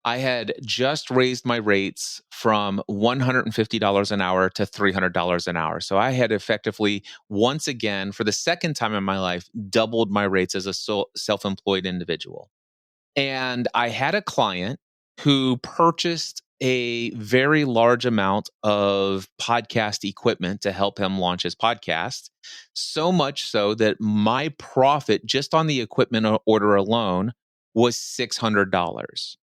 I had just raised my rates from $150 an hour to $300 an hour. So I had effectively, once again, for the second time in my life, doubled my rates as a self-employed individual. And I had a client who purchased a very large amount of podcast equipment to help him launch his podcast. So much so that my profit just on the equipment order alone was $600.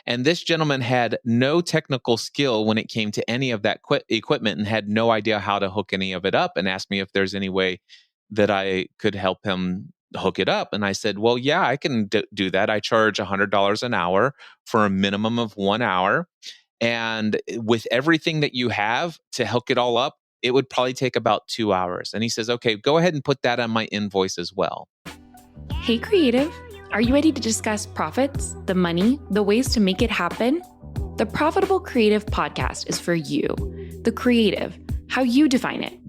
And this gentleman had no technical skill when it came to any of that equipment and had no idea how to hook any of it up, and asked me if there's any way that I could help him hook it up. And I said, well, yeah, I can do that. I charge $100 an hour for a minimum of 1 hour. And with everything that you have to hook it all up, it would probably take about 2 hours. And he says, okay, go ahead and put that on my invoice as well. Hey, creative. Are you ready to discuss profits, the money, the ways to make it happen? The Profitable Creative Podcast is for you, the creative, how you define it.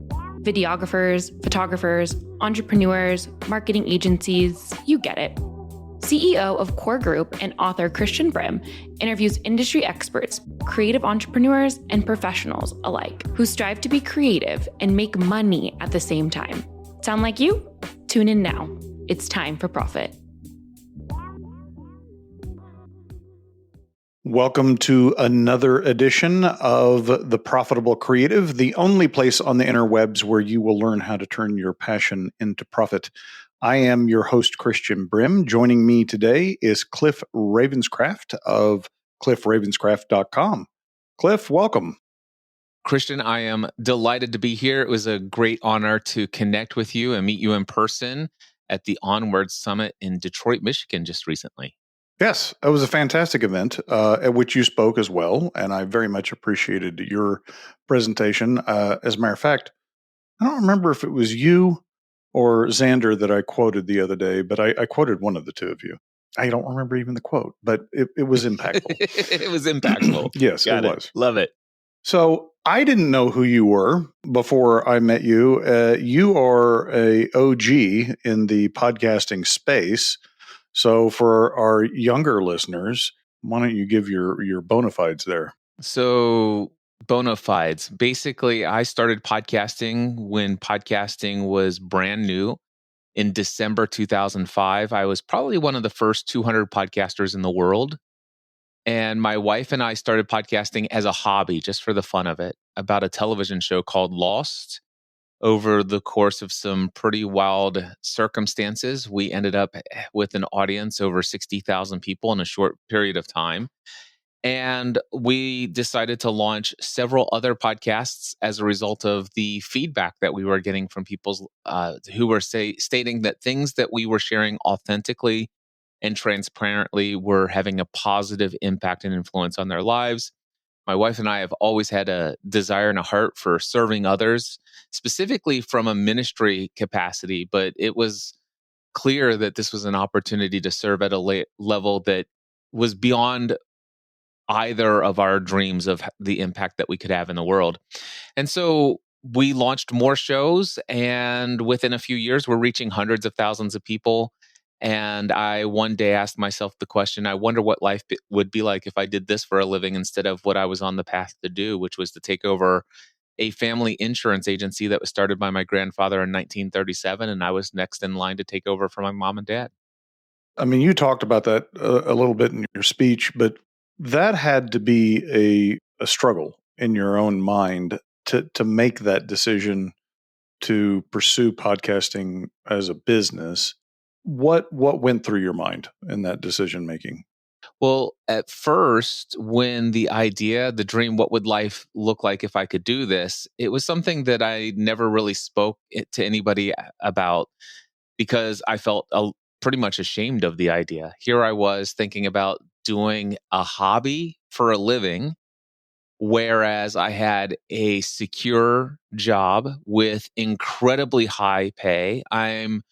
Videographers, photographers, entrepreneurs, marketing agencies, you get it. CEO of Core Group and author Christian Brim interviews industry experts, creative entrepreneurs, and professionals alike who strive to be creative and make money at the same time. Sound like you? Tune in now. It's time for profit. Welcome to another edition of The Profitable Creative, the only place on the interwebs where you will learn how to turn your passion into profit. I am your host, Christian Brim. Joining me today is Cliff Ravenscraft of cliffravenscraft.com. Cliff, welcome. Christian, I am delighted to be here. It was a great honor to connect with you and meet you in person at the Onward Summit in Detroit, Michigan just recently. Yes, it was a fantastic event at which you spoke as well, and I very much appreciated your presentation. As a matter of fact, I don't remember if it was you or Xander that I quoted the other day, but I quoted one of the two of you. I don't remember even the quote, but it was impactful. It was impactful. Yes, it was. Love it. So I didn't know who you were before I met you. You are a OG in the podcasting space. So for our younger listeners, why don't you give your bona fides there? So bona fides. Basically, I started podcasting when podcasting was brand new in December 2005. I was probably one of the first 200 podcasters in the world. And my wife and I started podcasting as a hobby, just for the fun of it, about a television show called Lost. Over the course of some pretty wild circumstances, we ended up with an audience over 60,000 people in a short period of time. And we decided to launch several other podcasts as a result of the feedback that we were getting from people who were stating that things that we were sharing authentically and transparently were having a positive impact and influence on their lives. My wife and I have always had a desire and a heart for serving others, specifically from a ministry capacity, but it was clear that this was an opportunity to serve at a level that was beyond either of our dreams of the impact that we could have in the world. And so we launched more shows, and within a few years, we're reaching hundreds of thousands of people. And I one day asked myself the question, I wonder what life would be like if I did this for a living instead of what I was on the path to do, which was to take over a family insurance agency that was started by my grandfather in 1937. And I was next in line to take over for my mom and dad. I mean, you talked about that a little bit in your speech, but that had to be a struggle in your own mind to make that decision to pursue podcasting as a business. What went through your mind in that decision making? Well, at first, when the idea, the dream, what would life look like if I could do this? It was something that I never really spoke to anybody about because I felt pretty much ashamed of the idea. Here I was thinking about doing a hobby for a living, whereas I had a secure job with incredibly high pay. I'm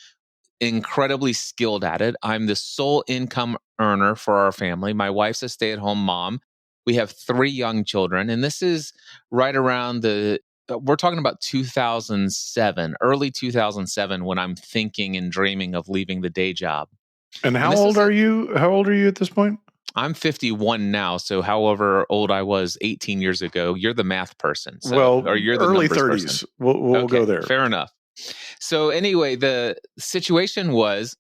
incredibly skilled at it. I'm the sole income earner for our family. My wife's a stay-at-home mom. We have 3 young children, and this is right around we're talking about 2007, early 2007, when I'm thinking and dreaming of leaving the day job. And how old are you? How old are you at this point? I'm 51 now, so however old I was 18 years ago, you're the math person. Well, Or you're the early numbers person. 30s. We'll go Okay, there. fair enough. So anyway, the situation was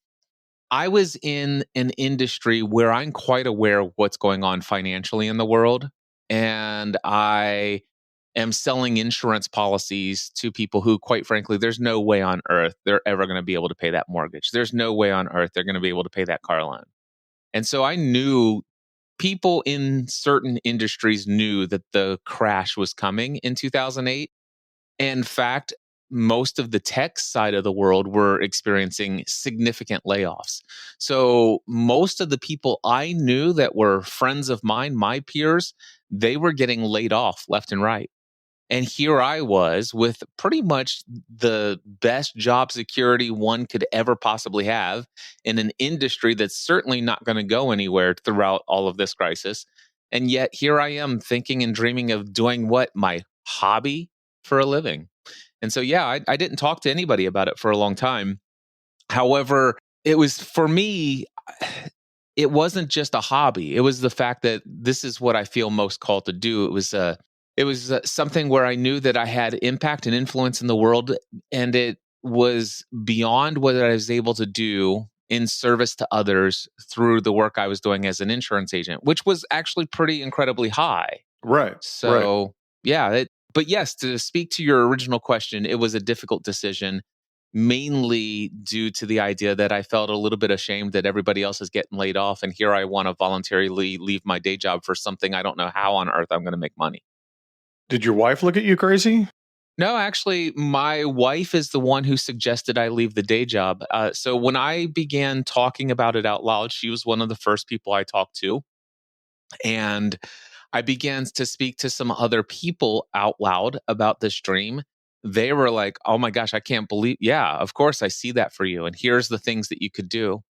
I was in an industry where I'm quite aware of what's going on financially in the world. And I am selling insurance policies to people who, quite frankly, there's no way on earth they're ever going to be able to pay that mortgage. There's no way on earth they're going to be able to pay that car loan. And so I knew people in certain industries knew that the crash was coming in 2008. In fact, most of the tech side of the world were experiencing significant layoffs. So most of the people I knew that were friends of mine, my peers, they were getting laid off left and right. And here I was with pretty much the best job security one could ever possibly have in an industry that's certainly not going to go anywhere throughout all of this crisis. And yet here I am thinking and dreaming of doing what? My hobby for a living. And so, yeah, I didn't talk to anybody about it for a long time. However, it was for me, it wasn't just a hobby. It was the fact that this is what I feel most called to do. It was something where I knew that I had impact and influence in the world, and it was beyond what I was able to do in service to others through the work I was doing as an insurance agent, which was actually pretty incredibly high. Right. So, yeah. But yes, to speak to your original question, it was a difficult decision, mainly due to the idea that I felt a little bit ashamed that everybody else is getting laid off. And here I want to voluntarily leave my day job for something I don't know how on earth I'm going to make money. Did your wife look at you crazy? No, actually, my wife is the one who suggested I leave the day job. So when I began talking about it out loud, she was one of the first people I talked to. And I began to speak to some other people out loud about this dream. They were like, oh my gosh, I can't believe. Yeah, of course, I see that for you. And here's the things that you could do.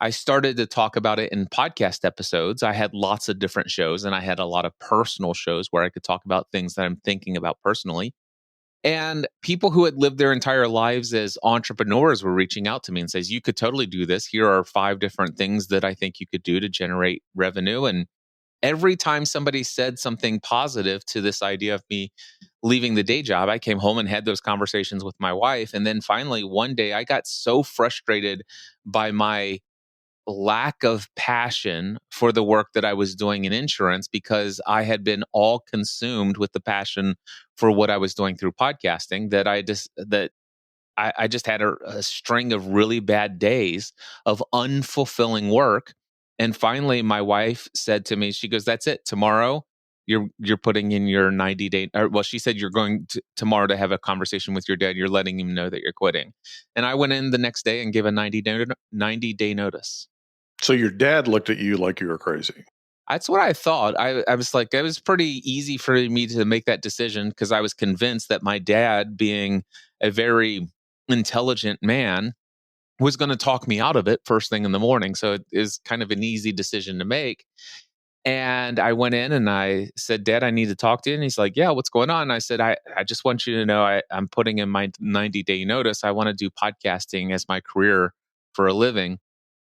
I started to talk about it in podcast episodes. I had lots of different shows, and I had a lot of personal shows where I could talk about things that I'm thinking about personally. And people who had lived their entire lives as entrepreneurs were reaching out to me and says, you could totally do this. Here are 5 different things that I think you could do to generate revenue. And every time somebody said something positive to this idea of me leaving the day job, I came home and had those conversations with my wife. And then finally, one day, I got so frustrated by my lack of passion for the work that I was doing in insurance because I had been all consumed with the passion for what I was doing through podcasting that I just had a string of really bad days of unfulfilling work. And finally, my wife said to me, she goes, that's it. Tomorrow, you're putting in your 90-day, well, she said, you're going to tomorrow to have a conversation with your dad. You're letting him know that you're quitting. And I went in the next day and gave a 90-day notice. So your dad looked at you like you were crazy. That's what I thought. I was like, it was pretty easy for me to make that decision because I was convinced that my dad, being a very intelligent man, was going to talk me out of it first thing in the morning. So it is kind of an easy decision to make. And I went in and I said, Dad, I need to talk to you. And he's like, yeah, what's going on? And I said, I just want you to know I'm putting in my 90-day notice. I want to do podcasting as my career for a living.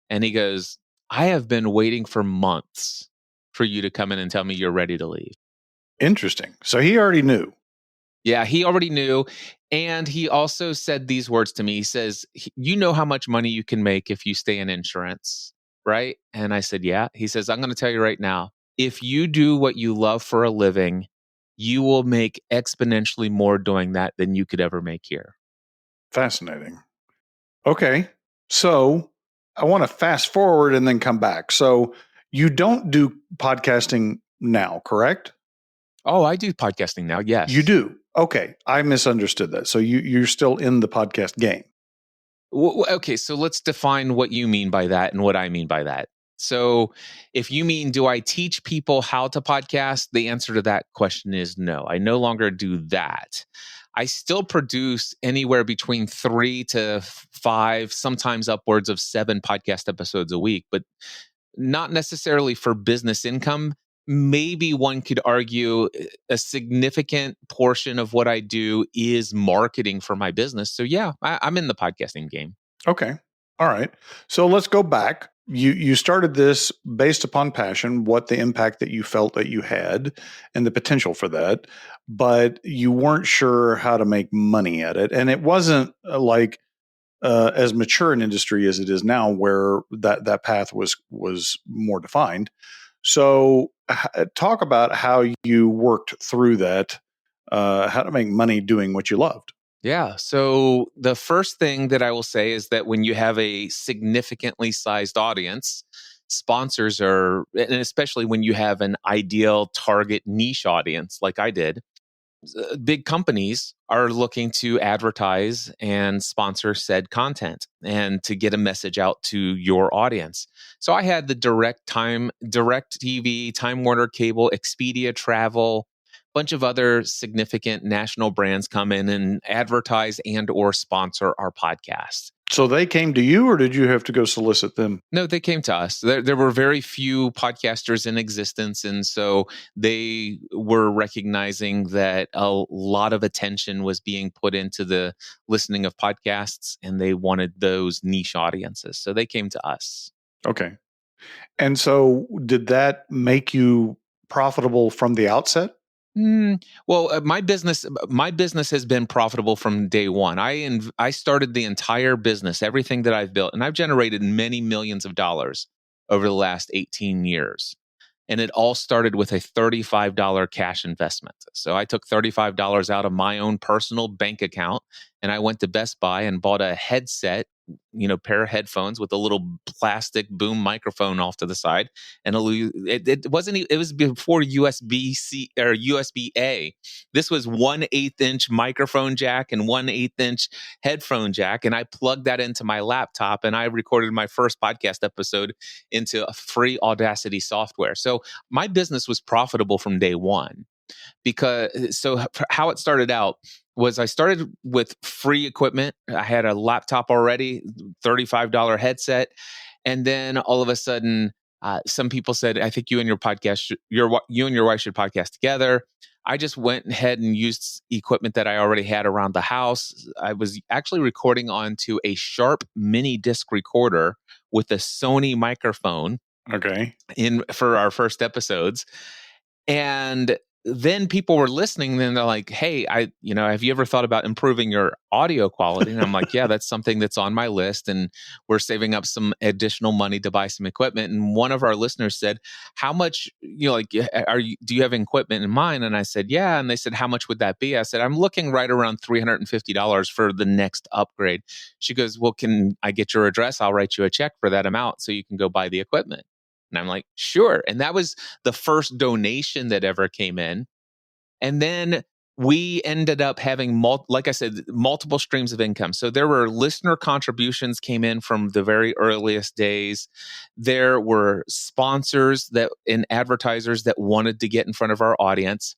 And he goes, I have been waiting for months for you to come in and tell me you're ready to leave. Interesting. So he already knew. Yeah, he already knew. And he also said these words to me. He says, you know how much money you can make if you stay in insurance, right? And I said, yeah. He says, I'm going to tell you right now, if you do what you love for a living, you will make exponentially more doing that than you could ever make here. Fascinating. Okay. So I want to fast forward and then come back. So you don't do podcasting now, correct? Oh, I do podcasting now. Yes. You do. Okay. I misunderstood that. So you're still in the podcast game. Okay. So let's define what you mean by that and what I mean by that. So if you mean, do I teach people how to podcast? The answer to that question is no. I no longer do that. I still produce anywhere between 3 to 5, sometimes upwards of 7 podcast episodes a week, but not necessarily for business income. Maybe one could argue a significant portion of what I do is marketing for my business. So yeah, I'm in the podcasting game. Okay. All right. So let's go back. you started this based upon passion, what the impact that you felt that you had and the potential for that, but you weren't sure how to make money at it. And it wasn't like as mature an industry as it is now, where that path was more defined. So talk about how you worked through that, how to make money doing what you loved. Yeah. So the first thing that I will say is that when you have a significantly sized audience, sponsors are, and especially when you have an ideal target niche audience like I did, big companies are looking to advertise and sponsor said content and to get a message out to your audience. So I had the direct TV, Time Warner Cable, Expedia Travel, bunch of other significant national brands come in and advertise and or sponsor our podcast. So they came to you, or did you have to go solicit them? No, they came to us. There were very few podcasters in existence. And so they were recognizing that a lot of attention was being put into the listening of podcasts, and they wanted those niche audiences. So they came to us. Okay. And so did that make you profitable from the outset? Well, my business has been profitable from day one. I started the entire business, everything that I've built, and I've generated many millions of dollars over the last 18 years. And it all started with a $35 cash investment. So I took $35 out of my own personal bank account, and I went to Best Buy and bought a headset, pair of headphones with a little plastic boom microphone off to the side. And it wasn't, it was before USB-C or USB-A. This was 1/8 inch microphone jack and 1/8 inch headphone jack. And I plugged that into my laptop, and I recorded my first podcast episode into a free Audacity software. So my business was profitable from day one. How it started out was I started with free equipment. I had a laptop already, $35 headset. And then all of a sudden, some people said, I think you and your wife should podcast together. I just went ahead and used equipment that I already had around the house. I was actually recording onto a Sharp mini disc recorder with a Sony microphone. Okay. For our first episodes. And then people were listening, and they're like, hey, have you ever thought about improving your audio quality? And I'm like, yeah, that's something that's on my list. And we're saving up some additional money to buy some equipment. And one of our listeners said, how much, do you have equipment in mind? And I said, yeah. And they said, how much would that be? I said, I'm looking right around $350 for the next upgrade. She goes, well, can I get your address? I'll write you a check for that amount so you can go buy the equipment. And I'm like, sure. And that was the first donation that ever came in. And then we ended up having, like I said, multiple streams of income. So there were listener contributions came in from the very earliest days. There were sponsors and advertisers that wanted to get in front of our audience.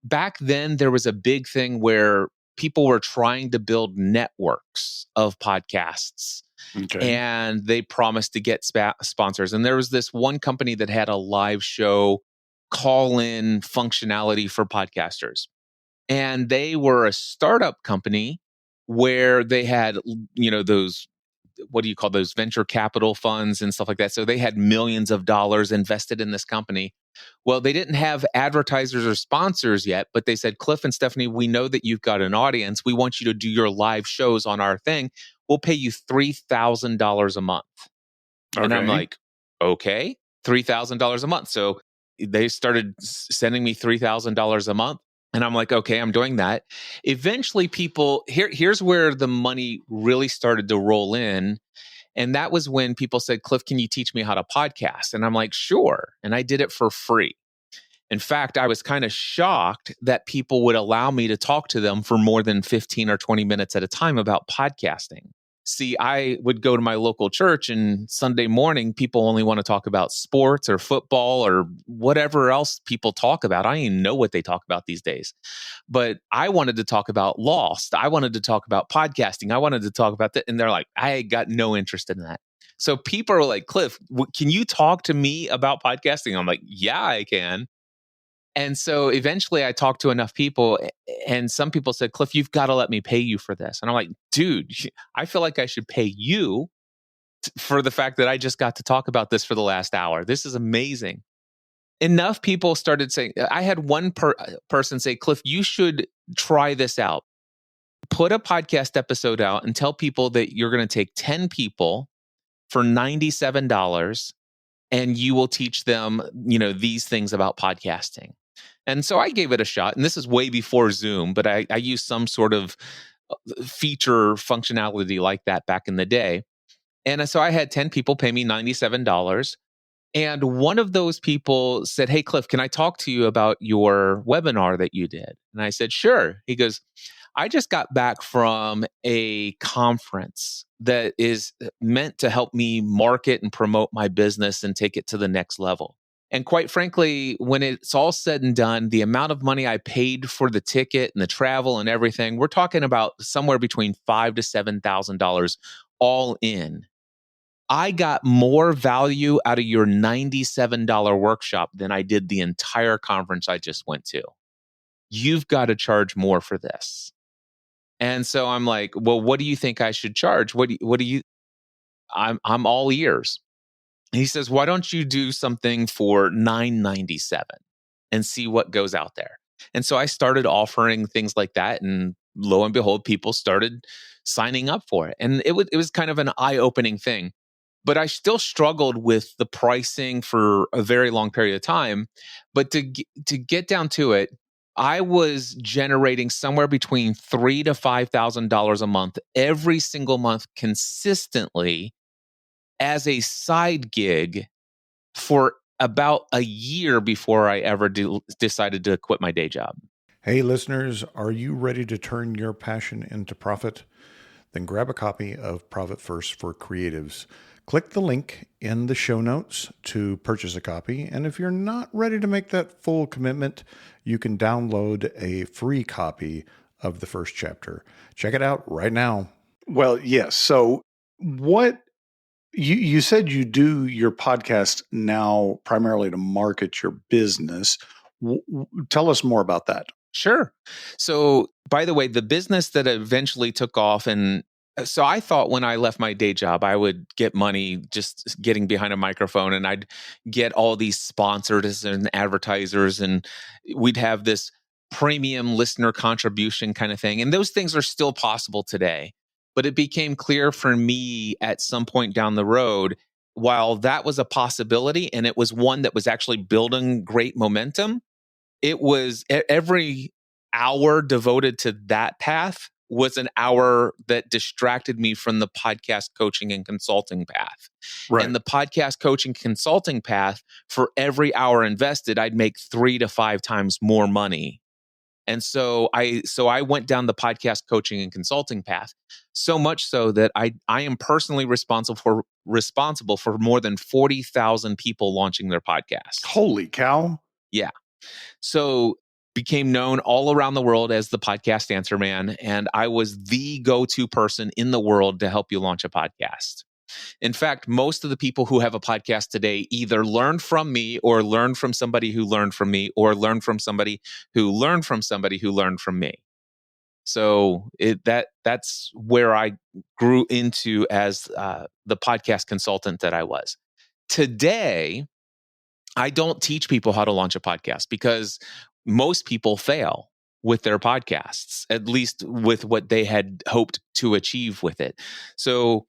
Back then, there was a big thing where people were trying to build networks of podcasts. Okay. And they promised to get sponsors. And there was this one company that had a live show call-in functionality for podcasters. And they were a startup company where they had, those, what do you call those, venture capital funds and stuff like that. So they had millions of dollars invested in this company. Well, they didn't have advertisers or sponsors yet, but they said, Cliff and Stephanie, we know that you've got an audience. We want you to do your live shows on our thing. We'll pay you $3,000 a month. Okay. And I'm like, okay, $3,000 a month. So they started sending me $3,000 a month. And I'm like, okay, I'm doing that. Eventually here's where the money really started to roll in. And that was when people said, Cliff, can you teach me how to podcast? And I'm like, sure. And I did it for free. In fact, I was kind of shocked that people would allow me to talk to them for more than 15 or 20 minutes at a time about podcasting. See, I would go to my local church, and Sunday morning, people only want to talk about sports or football or whatever else people talk about. I don't even know what they talk about these days. But I wanted to talk about Lost. I wanted to talk about podcasting. I wanted to talk about that. And they're like, I got no interest in that. So people are like, Cliff, can you talk to me about podcasting? I'm like, yeah, I can. And so eventually I talked to enough people, and some people said, Cliff, you've got to let me pay you for this. And I'm like, dude, I feel like I should pay you for the fact that I just got to talk about this for the last hour. This is amazing. Enough people started saying, I had one person say, Cliff, you should try this out. Put a podcast episode out and tell people that you're going to take 10 people for $97 and you will teach them, these things about podcasting. And so I gave it a shot. And this is way before Zoom, but I used some sort of feature functionality like that back in the day. And so I had 10 people pay me $97. And one of those people said, hey, Cliff, can I talk to you about your webinar that you did? And I said, sure. He goes, I just got back from a conference that is meant to help me market and promote my business and take it to the next level. And quite frankly, when it's all said and done, the amount of money I paid for the ticket and the travel and everything, we're talking about somewhere between $5,000 to $7,000 all in. I got more value out of your $97 workshop than I did the entire conference I just went to. You've got to charge more for this. And so I'm like, well, what do you think I should charge? I'm all ears. He says, why don't you do something for $997 and see what goes out there? And so I started offering things like that, and lo and behold, people started signing up for it. And it was kind of an eye-opening thing. But I still struggled with the pricing for a very long period of time. But to get down to it, I was generating somewhere between $3,000 to $5,000 a month every single month consistently as a side gig for about a year before I ever decided to quit my day job. Hey, listeners, are you ready to turn your passion into profit? Then grab a copy of Profit First for Creatives. Click the link in the show notes to purchase a copy. And if you're not ready to make that full commitment, you can download a free copy of the first chapter. Check it out right now. Well, yes. So what you said you do your podcast now primarily to market your business. Tell us more about that. Sure. So, by the way, the business that eventually took off, and so I thought when I left my day job, I would get money just getting behind a microphone, and I'd get all these sponsors and advertisers, and we'd have this premium listener contribution kind of thing. And those things are still possible today. But it became clear for me at some point down the road, while that was a possibility, and it was one that was actually building great momentum, it was every hour devoted to that path was an hour that distracted me from the podcast coaching and consulting path. Right. And the podcast coaching consulting path, for every hour invested, I'd make 3 to 5 times more money. And so I went down the podcast coaching and consulting path, so much so that I am personally responsible for more than 40,000 people launching their podcasts. Holy cow. Yeah. So became known all around the world as the podcast answer man. And I was the go-to person in the world to help you launch a podcast. In fact, most of the people who have a podcast today either learned from me or learned from somebody who learned from me or learned from somebody who learned from somebody who learned from me. So that's where I grew into as the podcast consultant that I was. Today, I don't teach people how to launch a podcast because most people fail with their podcasts, at least with what they had hoped to achieve with it. So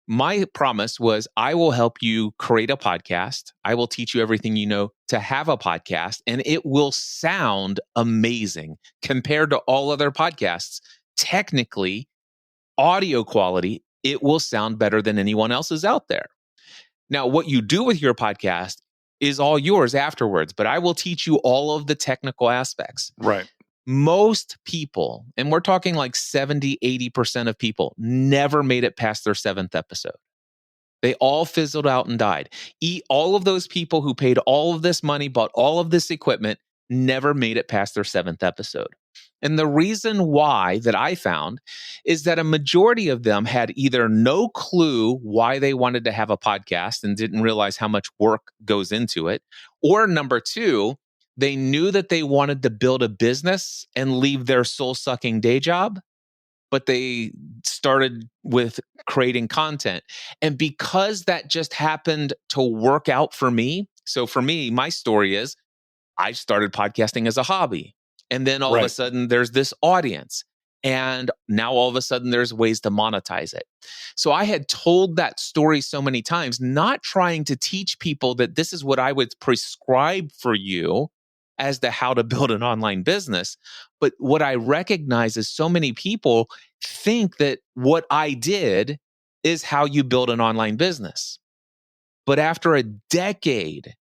my promise was, I will help you create a podcast. I will teach you everything you know to have a podcast, and it will sound amazing compared to all other podcasts. Technically, audio quality, it will sound better than anyone else's out there. Now, what you do with your podcast is all yours afterwards, but I will teach you all of the technical aspects. Right. Most people, and we're talking like 70, 80% of people, never made it past their 7th episode. They all fizzled out and died. All of those people who paid all of this money, bought all of this equipment, never made it past their 7th episode. And the reason why that I found is that a majority of them had either no clue why they wanted to have a podcast and didn't realize how much work goes into it, or number 2, they knew that they wanted to build a business and leave their soul-sucking day job, but they started with creating content. And because that just happened to work out for me, so for me, my story is I started podcasting as a hobby. And then all of a sudden there's this audience. And now all of a sudden there's ways to monetize it. So I had told that story so many times, not trying to teach people that this is what I would prescribe for you as to how to build an online business. But what I recognize is so many people think that what I did is how you build an online business. But after a decade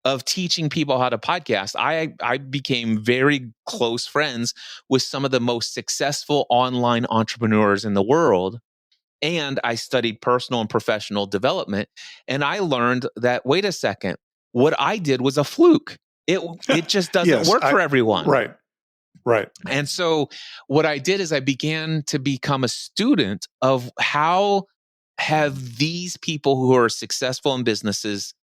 of teaching people how to podcast, I became very close friends with some of the most successful online entrepreneurs in the world. And I studied personal and professional development. And I learned that, wait a second, what I did was a fluke. It just doesn't work for everyone. Right. And so what I did is I began to become a student of how have these people who are successful in businesses,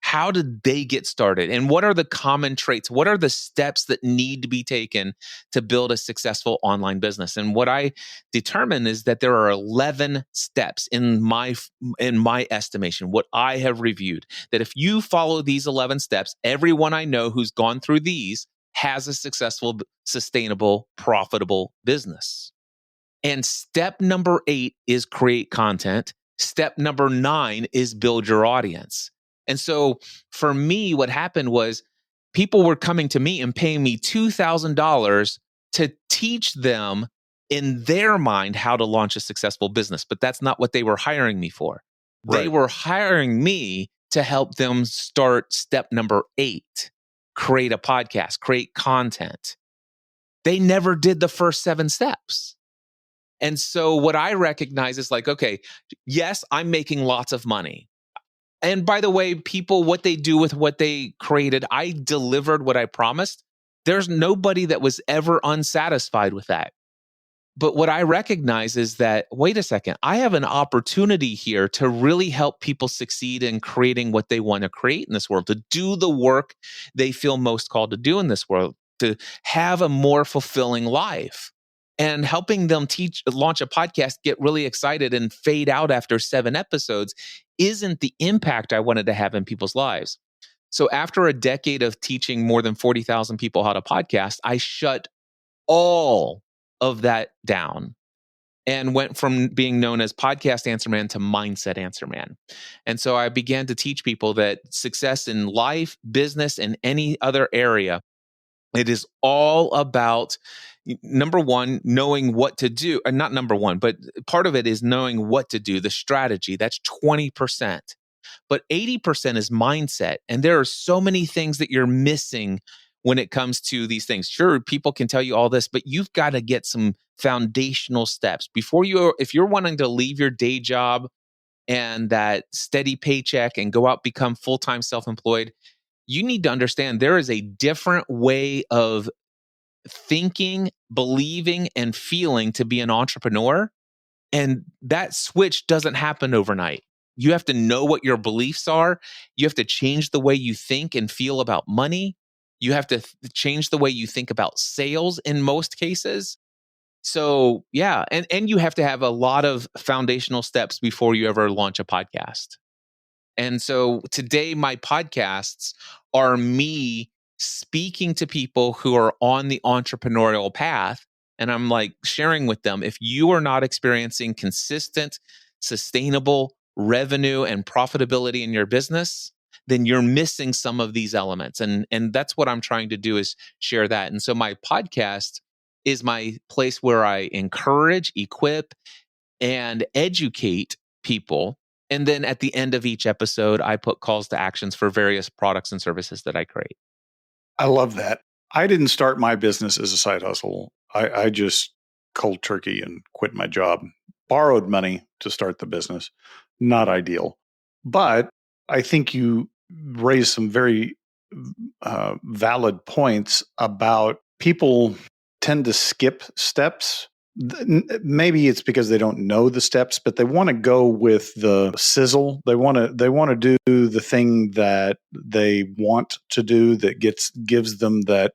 how did they get started? And what are the common traits? What are the steps that need to be taken to build a successful online business? And what I determined is that there are 11 steps in my estimation, what I have reviewed, that if you follow these 11 steps, everyone I know who's gone through these has a successful, sustainable, profitable business. And step number 8 is create content. Step number 9 is build your audience. And so for me, what happened was people were coming to me and paying me $2,000 to teach them in their mind how to launch a successful business. But that's not what they were hiring me for. They were hiring me to help them start step number 8, create a podcast, create content. They never did the first 7 steps. And so what I recognize is like, okay, yes, I'm making lots of money. And by the way, people, what they do with what they created, I delivered what I promised. There's nobody that was ever unsatisfied with that. But what I recognize is that, wait a second, I have an opportunity here to really help people succeed in creating what they want to create in this world, to do the work they feel most called to do in this world, to have a more fulfilling life. And helping them launch a podcast, get really excited and fade out after 7 episodes isn't the impact I wanted to have in people's lives. So after a decade of teaching more than 40,000 people how to podcast, I shut all of that down and went from being known as Podcast Answer Man to Mindset Answer Man. And so I began to teach people that success in life, business, and any other area, it is all about, number one, knowing what to do. And not number one, but part of it is knowing what to do, the strategy. That's 20%. But 80% is mindset. And there are so many things that you're missing when it comes to these things. Sure, people can tell you all this, but you've got to get some foundational steps before if you're wanting to leave your day job and that steady paycheck and go out, become full-time self-employed. You need to understand there is a different way of thinking, believing, and feeling to be an entrepreneur. And that switch doesn't happen overnight. You have to know what your beliefs are. You have to change the way you think and feel about money. You have to change the way you think about sales in most cases. So yeah, and you have to have a lot of foundational steps before you ever launch a podcast. And so today, my podcasts are me speaking to people who are on the entrepreneurial path. And I'm like sharing with them, if you are not experiencing consistent, sustainable revenue and profitability in your business, then you're missing some of these elements. And that's what I'm trying to do, is share that. And so my podcast is my place where I encourage, equip, and educate people. And then at the end of each episode, I put calls to actions for various products and services that I create. I love that. I didn't start my business as a side hustle. I just cold turkey and quit my job, borrowed money to start the business. Not ideal. But I think you raised some very valid points about people tend to skip steps. Maybe it's because they don't know the steps, but they want to go with the sizzle. They want to do the thing that they want to do that gives them that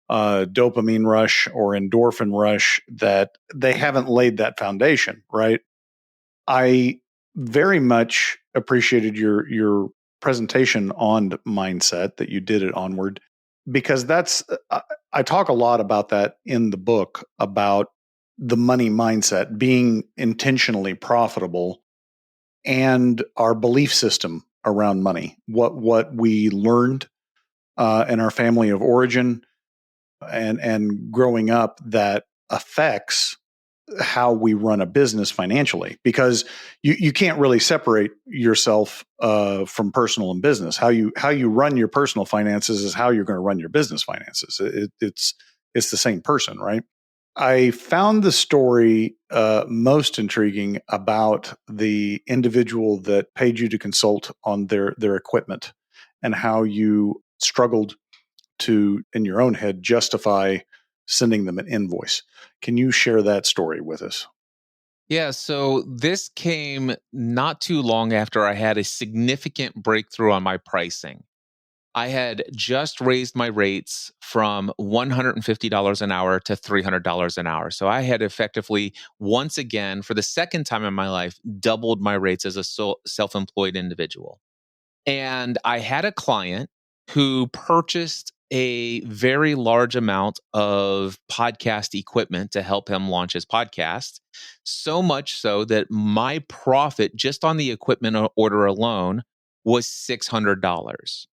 dopamine rush or endorphin rush, that they haven't laid that foundation, right? I very much appreciated your presentation on mindset that you did at Onward, because I talk a lot about that in the book, about the money mindset, being intentionally profitable, and our belief system around money, what we learned in our family of origin and growing up, that affects how we run a business financially, because you can't really separate yourself from personal and business. How you run your personal finances is how you're going to run your business finances. It's the same person, right? I found the story most intriguing about the individual that paid you to consult on their equipment, and how you struggled to, in your own head, justify sending them an invoice. Can you share that story with us? Yeah, so this came not too long after I had a significant breakthrough on my pricing. I had just raised my rates from $150 an hour to $300 an hour. So I had effectively, once again, for the second time in my life, doubled my rates as a self employed individual. And I had a client who purchased a very large amount of podcast equipment to help him launch his podcast. So much so that my profit just on the equipment order alone was $600.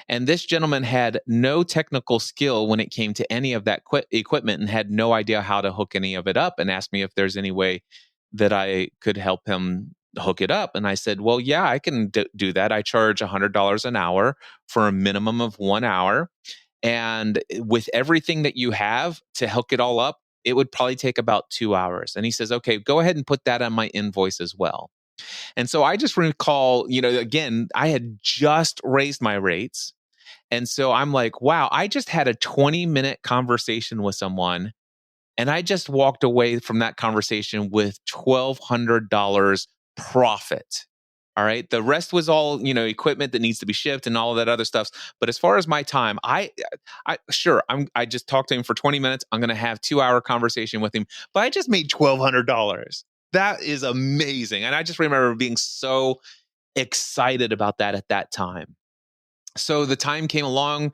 And this gentleman had no technical skill when it came to any of that equipment, and had no idea how to hook any of it up, and asked me if there's any way that I could help him hook it up. And I said, well, yeah, I can do that. I charge $100 an hour for a minimum of 1 hour. And with everything that you have to hook it all up, it would probably take about 2 hours. And he says, okay, go ahead and put that on my invoice as well. And so I just recall, again, I had just raised my rates. And so I'm like, wow, I just had a 20-minute conversation with someone, and I just walked away from that conversation with $1,200 profit. All right. The rest was all, equipment that needs to be shipped and all of that other stuff. But as far as my time, I just talked to him for 20 minutes. I'm going to have 2-hour conversation with him, but I just made $1,200. That is amazing. And I just remember being so excited about that at that time. So the time came along.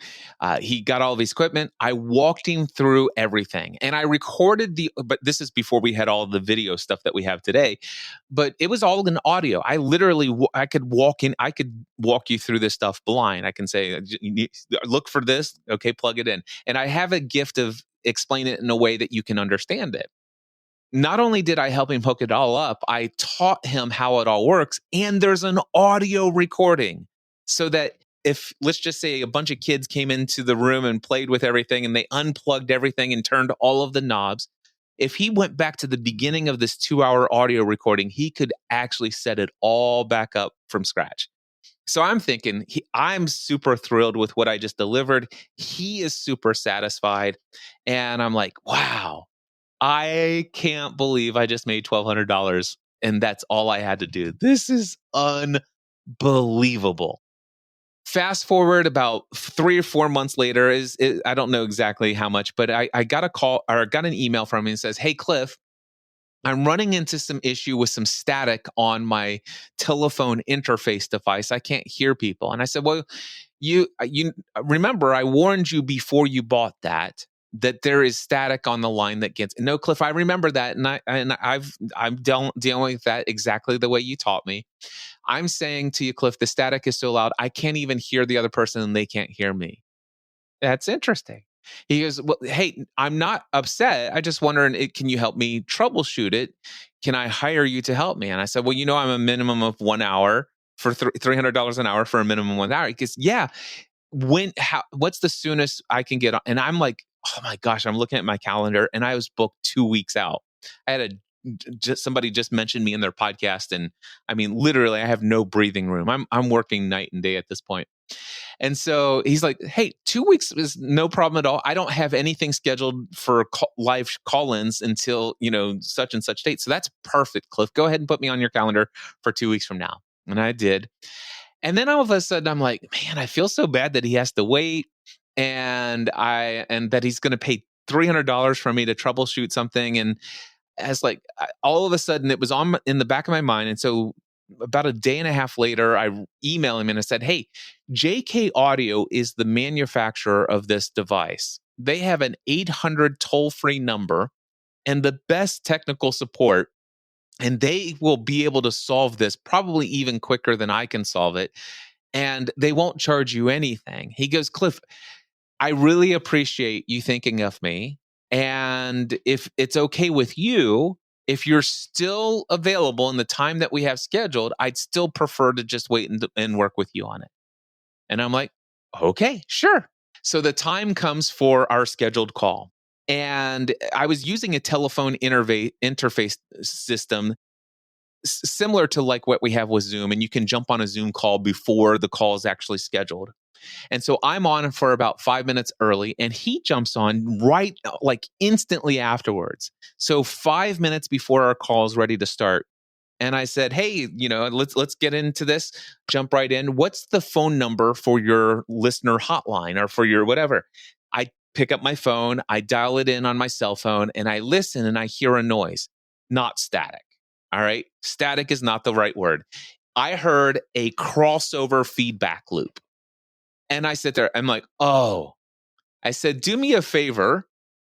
He got all of his equipment. I walked him through everything, and I recorded but this is before we had all the video stuff that we have today, but it was all in audio. I could walk you through this stuff blind. I can say, look for this. Okay, plug it in. And I have a gift of explain it in a way that you can understand it. Not only did I help him hook it all up, I taught him how it all works. And there's an audio recording, so that if, let's just say, a bunch of kids came into the room and played with everything, and they unplugged everything and turned all of the knobs, if he went back to the beginning of this 2-hour audio recording, he could actually set it all back up from scratch. So I'm thinking, I'm super thrilled with what I just delivered. He is super satisfied. And I'm like, wow, I can't believe I just made $1,200, and that's all I had to do. This is unbelievable. Fast forward about 3 or 4 months later, I don't know exactly how much, but I got a call, or I got an email from him and says, hey, Cliff, I'm running into some issue with some static on my telephone interface device. I can't hear people. And I said, well, you remember, I warned you before you bought that there is static on the line that gets. No, Cliff, I remember that, and I'm dealing with that exactly the way you taught me. I'm saying to you, Cliff, the static is so loud, I can't even hear the other person, and they can't hear me. That's interesting. He goes, well, hey, I'm not upset. I just wondering, can you help me troubleshoot it? Can I hire you to help me? And I said, well, I'm a minimum of 1 hour for $300 an hour for a minimum 1 hour. He goes, yeah. What's the soonest I can get on? And I'm like, oh my gosh, I'm looking at my calendar, and I was booked 2 weeks out. I had somebody just mentioned me in their podcast, and I mean, literally, I have no breathing room. I'm working night and day at this point. And so he's like, hey, 2 weeks is no problem at all. I don't have anything scheduled for live call-ins until, such and such date. So that's perfect, Cliff. Go ahead and put me on your calendar for 2 weeks from now. And I did. And then all of a sudden, I'm like, man, I feel so bad that he has to wait. and that he's going to pay $300 for me to troubleshoot something. And as all of a sudden it was in the back of my mind. And so about a day and a half later, I emailed him and I said, hey, JK Audio is the manufacturer of this device. They have an 800 toll-free number and the best technical support, and they will be able to solve this probably even quicker than I can solve it. And they won't charge you anything. He goes, Cliff, I really appreciate you thinking of me. And if it's okay with you, if you're still available in the time that we have scheduled, I'd still prefer to just wait and work with you on it. And I'm like, okay, sure. So the time comes for our scheduled call. And I was using a telephone interface system similar to like what we have with Zoom. And you can jump on a Zoom call before the call is actually scheduled. And so I'm on for about 5 minutes early, and he jumps on right like instantly afterwards. So 5 minutes before our call is ready to start. And I said, hey, let's get into this, jump right in. What's the phone number for your listener hotline or for your whatever? I pick up my phone, I dial it in on my cell phone, and I listen and I hear a noise, not static. All right. Static is not the right word. I heard a crossover feedback loop. And I sit there, I'm like, oh, I said, do me a favor,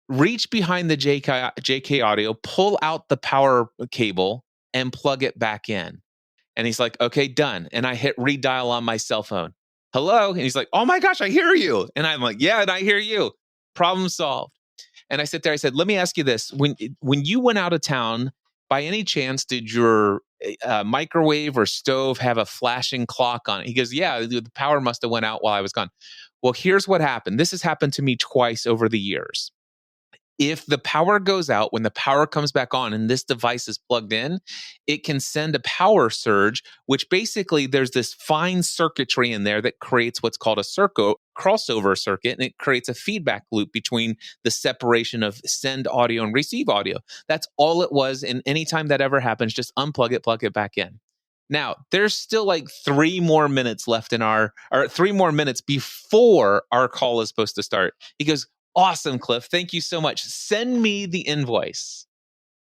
reach behind the JK Audio, pull out the power cable and plug it back in. And he's like, okay, done. And I hit redial on my cell phone. Hello? And he's like, oh my gosh, I hear you. And I'm like, yeah, and I hear you. Problem solved. And I sit there, I said, let me ask you this. When you went out of town, by any chance, did your microwave or stove have a flashing clock on it? He goes, yeah, the power must have went out while I was gone. Well, here's what happened. This has happened to me twice over the years. If the power goes out, when the power comes back on and this device is plugged in, it can send a power surge, which basically there's this fine circuitry in there that creates what's called a crossover circuit, and it creates a feedback loop between the separation of send audio and receive audio. That's all it was. And anytime that ever happens, just unplug it, plug it back in. Now, there's still like 3 more minutes left or 3 more minutes before our call is supposed to start. He goes, awesome, Cliff. Thank you so much. Send me the invoice.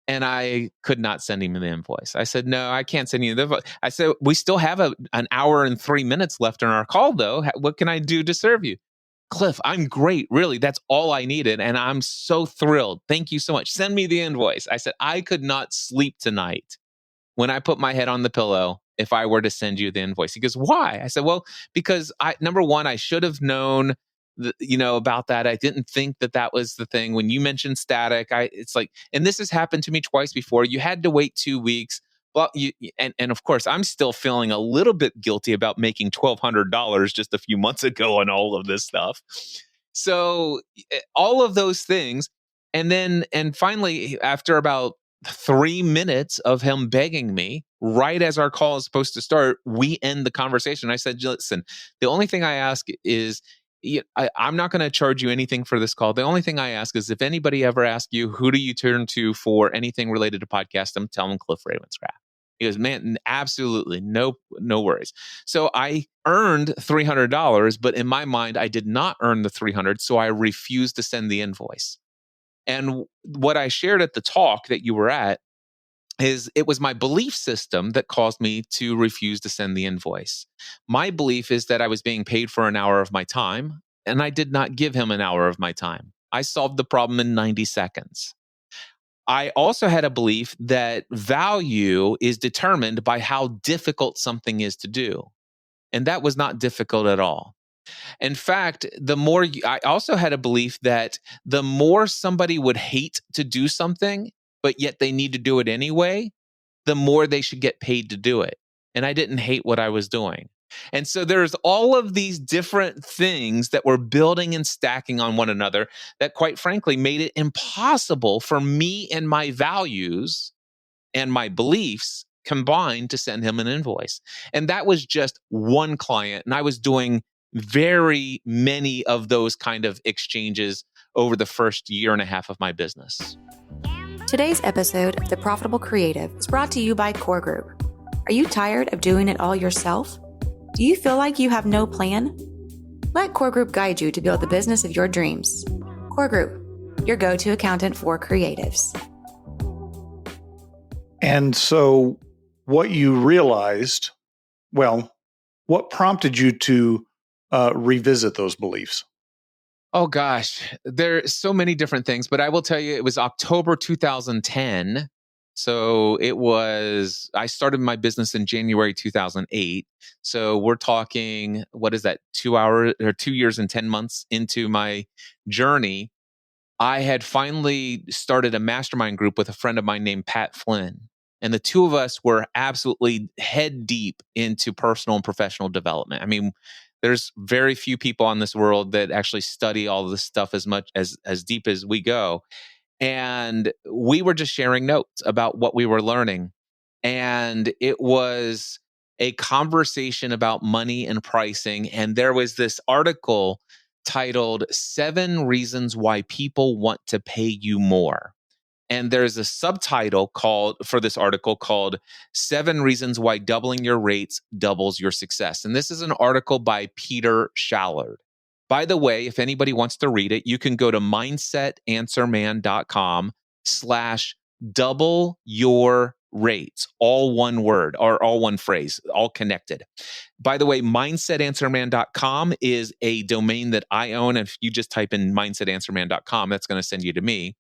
And I could not send him the invoice. I said, no, I can't send you the invoice. I said, we still have an hour and 3 minutes left in our call, though. What can I do to serve you? Cliff, I'm great. Really, that's all I needed. And I'm so thrilled. Thank you so much. Send me the invoice. I said, I could not sleep tonight when I put my head on the pillow if I were to send you the invoice. He goes, why? I said, well, because number one, I should have known about that. I didn't think that was the thing. When you mentioned static, it's like, and this has happened to me twice before. You had to wait 2 weeks. But and of course, I'm still feeling a little bit guilty about making $1,200 just a few months ago on all of this stuff. So all of those things. And finally, after about 3 minutes of him begging me, right as our call is supposed to start, we end the conversation. I said, listen, the only thing I ask is, I'm not going to charge you anything for this call. The only thing I ask is if anybody ever asks you, who do you turn to for anything related to podcasting, tell them Cliff Ravenscraft. He goes, man, absolutely. No worries. So I earned $300, but in my mind, I did not earn the $300. So I refused to send the invoice. And what I shared at the talk that you were at is it was my belief system that caused me to refuse to send the invoice. My belief is that I was being paid for an hour of my time, and I did not give him an hour of my time. I solved the problem in 90 seconds. I also had a belief that value is determined by how difficult something is to do. And that was not difficult at all. In fact, I also had a belief that the more somebody would hate to do something, but yet they need to do it anyway, the more they should get paid to do it. And I didn't hate what I was doing. And so there's all of these different things that were building and stacking on one another that, quite frankly, made it impossible for me and my values and my beliefs combined to send him an invoice. And that was just one client. And I was doing very many of those kind of exchanges over the first year and a half of my business. Today's episode of The Profitable Creative is brought to you by Core Group. Are you tired of doing it all yourself? Do you feel like you have no plan? Let Core Group guide you to build the business of your dreams. Core Group, your go-to accountant for creatives. And so what you realized, well, what prompted you to revisit those beliefs? Oh gosh, there's so many different things, but I will tell you, it was October 2010. So I started my business in January 2008. So we're talking, what is that, 2 years and 10 months into my journey. I had finally started a mastermind group with a friend of mine named Pat Flynn. And the two of us were absolutely head deep into personal and professional development. I mean, there's very few people on this world that actually study all of this stuff as much as deep as we go. And we were just sharing notes about what we were learning. And it was a conversation about money and pricing. And there was this article titled 7 Reasons Why People Want to Pay You More. And there's a subtitle for this article called 7 Reasons Why Doubling Your Rates Doubles Your Success. And this is an article by Peter Shallard. By the way, if anybody wants to read it, you can go to mindsetanswerman.com/double your rates, all one word or all one phrase, all connected. By the way, mindsetanswerman.com is a domain that I own. And if you just type in mindsetanswerman.com, that's going to send you to me.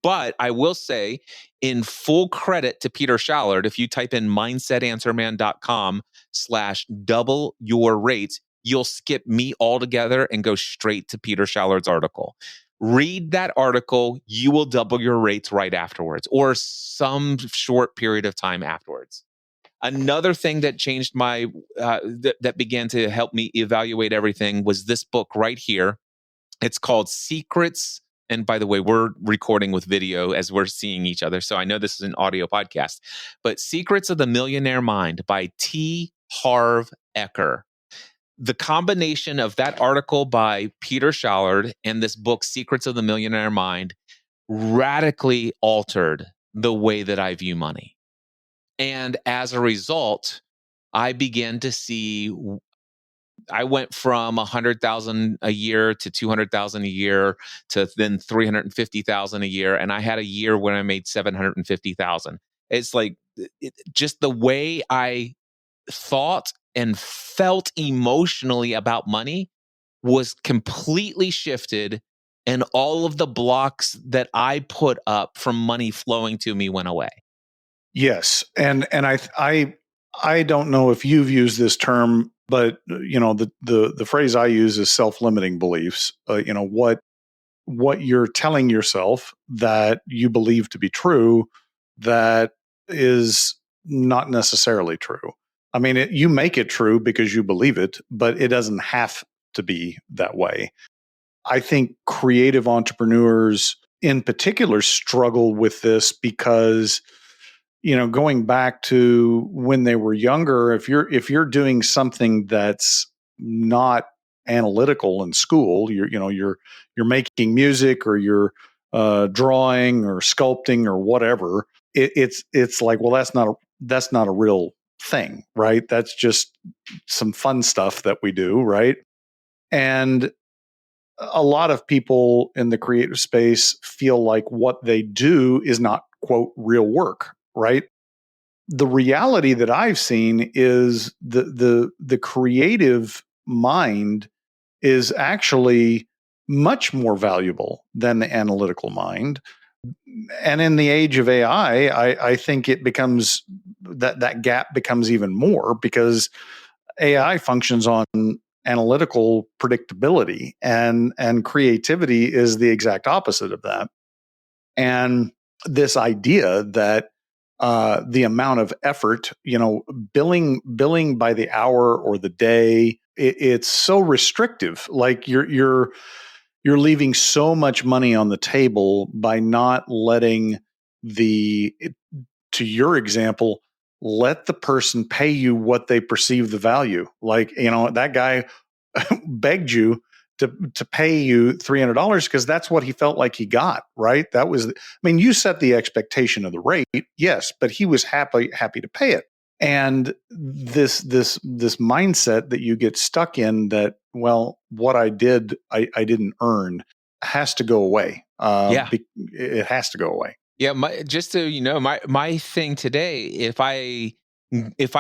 But I will say, in full credit to Peter Shallard, if you type in mindsetanswerman.com/double your rates, you'll skip me altogether and go straight to Peter Shallard's article. Read that article, you will double your rates right afterwards, or some short period of time afterwards. Another thing that changed that began to help me evaluate everything was this book right here. It's called Secrets. And by the way, we're recording with video as we're seeing each other, so I know this is an audio podcast. But Secrets of the Millionaire Mind by T. Harv Eker. The combination of that article by Peter Shallard and this book, Secrets of the Millionaire Mind, radically altered the way that I view money. And as a result, I began to see, I went from 100,000 a year to 200,000 a year to then 350,000 a year. And I had a year when I made 750,000. It's like just the way I thought and felt emotionally about money was completely shifted. And all of the blocks that I put up from money flowing to me went away. Yes. And I don't know if you've used this term, but the phrase I use is self-limiting beliefs. What you're telling yourself that you believe to be true that is not necessarily true. I mean, you make it true because you believe it, but it doesn't have to be that way. I think creative entrepreneurs in particular struggle with this because, going back to when they were younger, if you're doing something that's not analytical in school, you're making music or you're drawing or sculpting or whatever. It's like, well, that's not a real thing, right? That's just some fun stuff that we do, right? And a lot of people in the creative space feel like what they do is not, quote, real work, right? The reality that I've seen is the creative mind is actually much more valuable than the analytical mind. And in the age of AI, I think it becomes that gap becomes even more because AI functions on analytical predictability, and creativity is the exact opposite of that. And this idea that the amount of effort, billing by the hour or the day, it's so restrictive. Like you're leaving so much money on the table by not letting to your example, let the person pay you what they perceive the value. Like, that guy begged you to pay you $300 because that's what he felt like he got, right? You set the expectation of the rate, yes, but he was happy to pay it. And this mindset that you get stuck in, that well, what I did, I didn't earn, has to go away. Yeah. It has to go away. Yeah, just so you know, my thing today, if I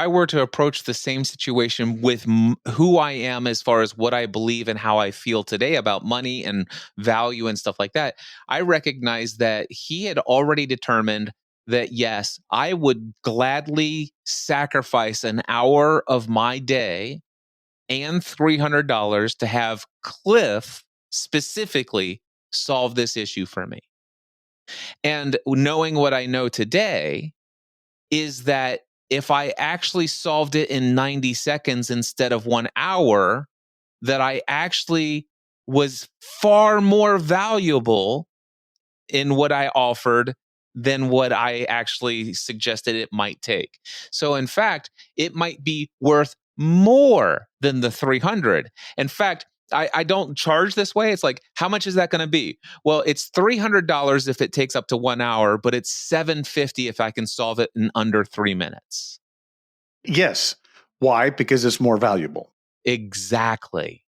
were to approach the same situation with who I am as far as what I believe and how I feel today about money and value and stuff like that, I recognize that he had already determined that yes, I would gladly sacrifice an hour of my day and $300 to have Cliff specifically solve this issue for me. And knowing what I know today is that if I actually solved it in 90 seconds instead of 1 hour, that I actually was far more valuable in what I offered than what I actually suggested it might take. So in fact, it might be worth more than the 300. In fact, I don't charge this way. It's like, how much is that going to be? Well, it's $300 if it takes up to 1 hour, but it's $750 if I can solve it in under 3 minutes. Yes. Why? Because it's more valuable. Exactly.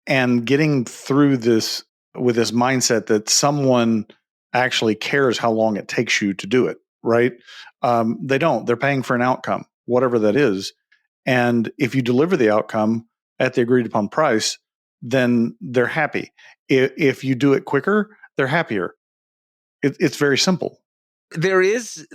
And getting through this with this mindset that someone actually cares how long it takes you to do it, right? They don't. They're paying for an outcome, whatever that is. And if you deliver the outcome at the agreed upon price, then they're happy. If you do it quicker, they're happier. It's very simple. There is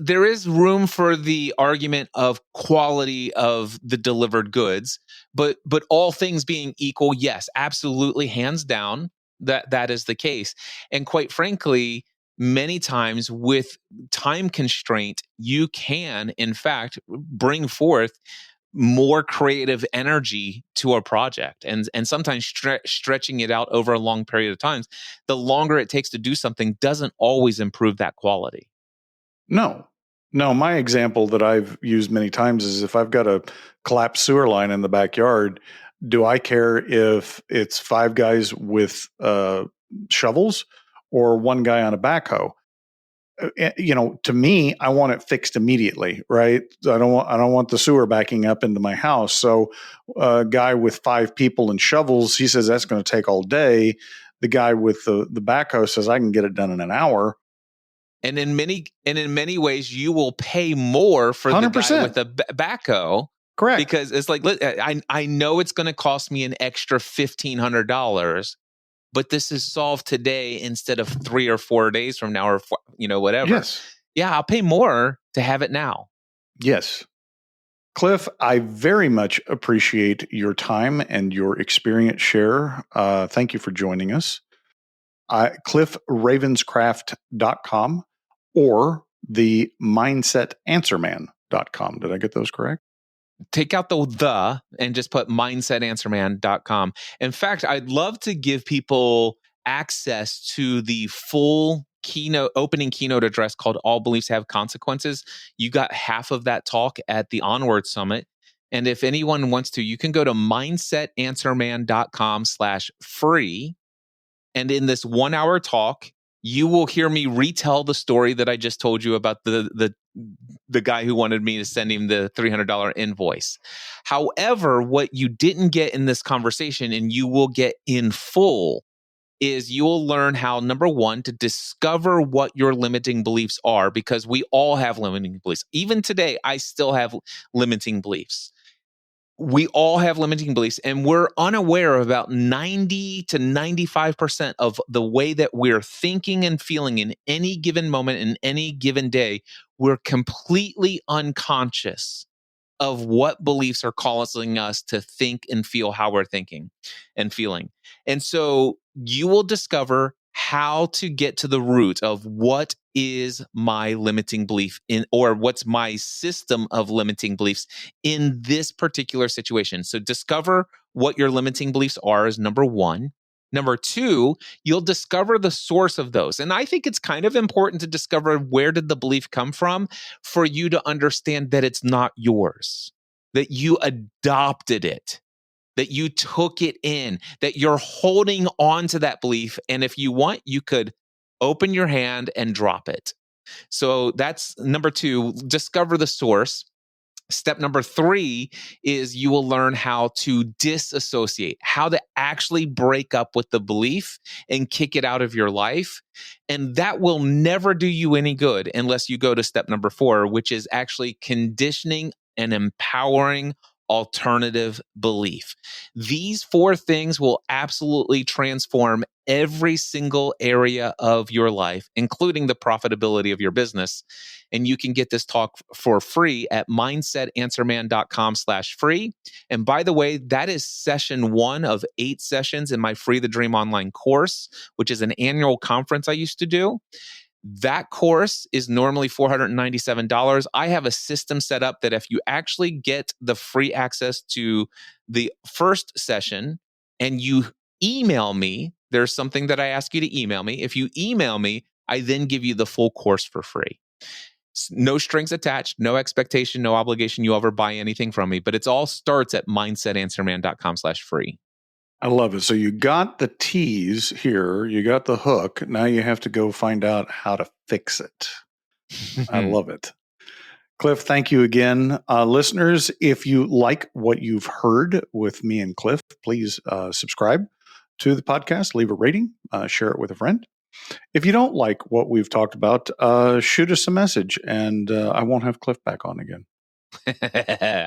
room for the argument of quality of the delivered goods, but all things being equal, yes, absolutely, hands down, that is the case. And quite frankly, many times with time constraint, you can, in fact, bring forth more creative energy to a project, and sometimes stretching it out over a long period of time. The longer it takes to do something doesn't always improve that quality. No, my example that I've used many times is if I've got a collapsed sewer line in the backyard, do I care if it's 5 guys with shovels or 1 guy on a backhoe? To me, I want it fixed immediately, right? I don't want the sewer backing up into my house. So a guy with 5 people and shovels, he says that's going to take all day. The guy with the backhoe says I can get it done in an hour. And in many ways, you will pay more for 100%. The guy with a backhoe. Correct. Because it's like, I know it's going to cost me an extra $1,500, but this is solved today instead of 3 or 4 days from now, or whatever. Yes. Yeah, I'll pay more to have it now. Yes. Cliff, I very much appreciate your time and your experience share. Thank you for joining us. CliffRavenscraft.com or the mindsetanswerman.com. Did I get those correct? Take out the and just put mindsetanswerman.com. In fact, I'd love to give people access to the full opening keynote address called All Beliefs Have Consequences. You got half of that talk at the Onward Summit. And if anyone wants to, you can go to mindsetanswerman.com/free. And in this 1 hour talk, you will hear me retell the story that I just told you about the guy who wanted me to send him the $300 invoice. However, what you didn't get in this conversation, and you will get in full, is you will learn how, number one, to discover what your limiting beliefs are, because we all have limiting beliefs. Even today, I still have limiting beliefs. We all have limiting beliefs, and we're unaware of about 90 to 95% of the way that we're thinking and feeling in any given moment, in any given day. We're completely unconscious of what beliefs are causing us to think and feel how we're thinking and feeling. And so you will discover how to get to the root of what is my limiting belief or what's my system of limiting beliefs in this particular situation. So discover what your limiting beliefs are is number one. Number two, you'll discover the source of those. And I think it's kind of important to discover where did the belief come from for you to understand that it's not yours, that you adopted it, that you took it in, that you're holding on to that belief. And if you want, you could open your hand and drop it. So that's number two, discover the source. Step number 3 is you will learn how to disassociate, how to actually break up with the belief and kick it out of your life. And that will never do you any good unless you go to step number 4, which is actually conditioning and empowering alternative belief. These 4 things will absolutely transform every single area of your life, including the profitability of your business. And you can get this talk for free at mindsetanswerman.com/free. And by the way, that is session 1 of 8 sessions in my Free the Dream online course, which is an annual conference I used to do. That course is normally $497. I have a system set up that if you actually get the free access to the first session and you email me, there's something that I ask you to email me. If you email me, I then give you the full course for free. No strings attached, no expectation, no obligation you ever buy anything from me, but it all starts at mindsetanswerman.com/free. I love it. So you got the tease here, you got the hook. Now you have to go find out how to fix it. I love it. Cliff, thank you again. Listeners, if you like what you've heard with me and Cliff, please subscribe to the podcast, leave a rating, share it with a friend. If you don't like what we've talked about, shoot us a message and I won't have Cliff back on again.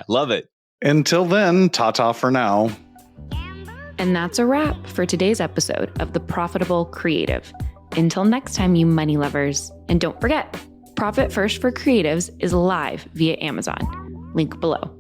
Love it. Until then, ta-ta for now. And that's a wrap for today's episode of The Profitable Creative. Until next time, you money lovers. And don't forget, Profit First for Creatives is live via Amazon. Link below.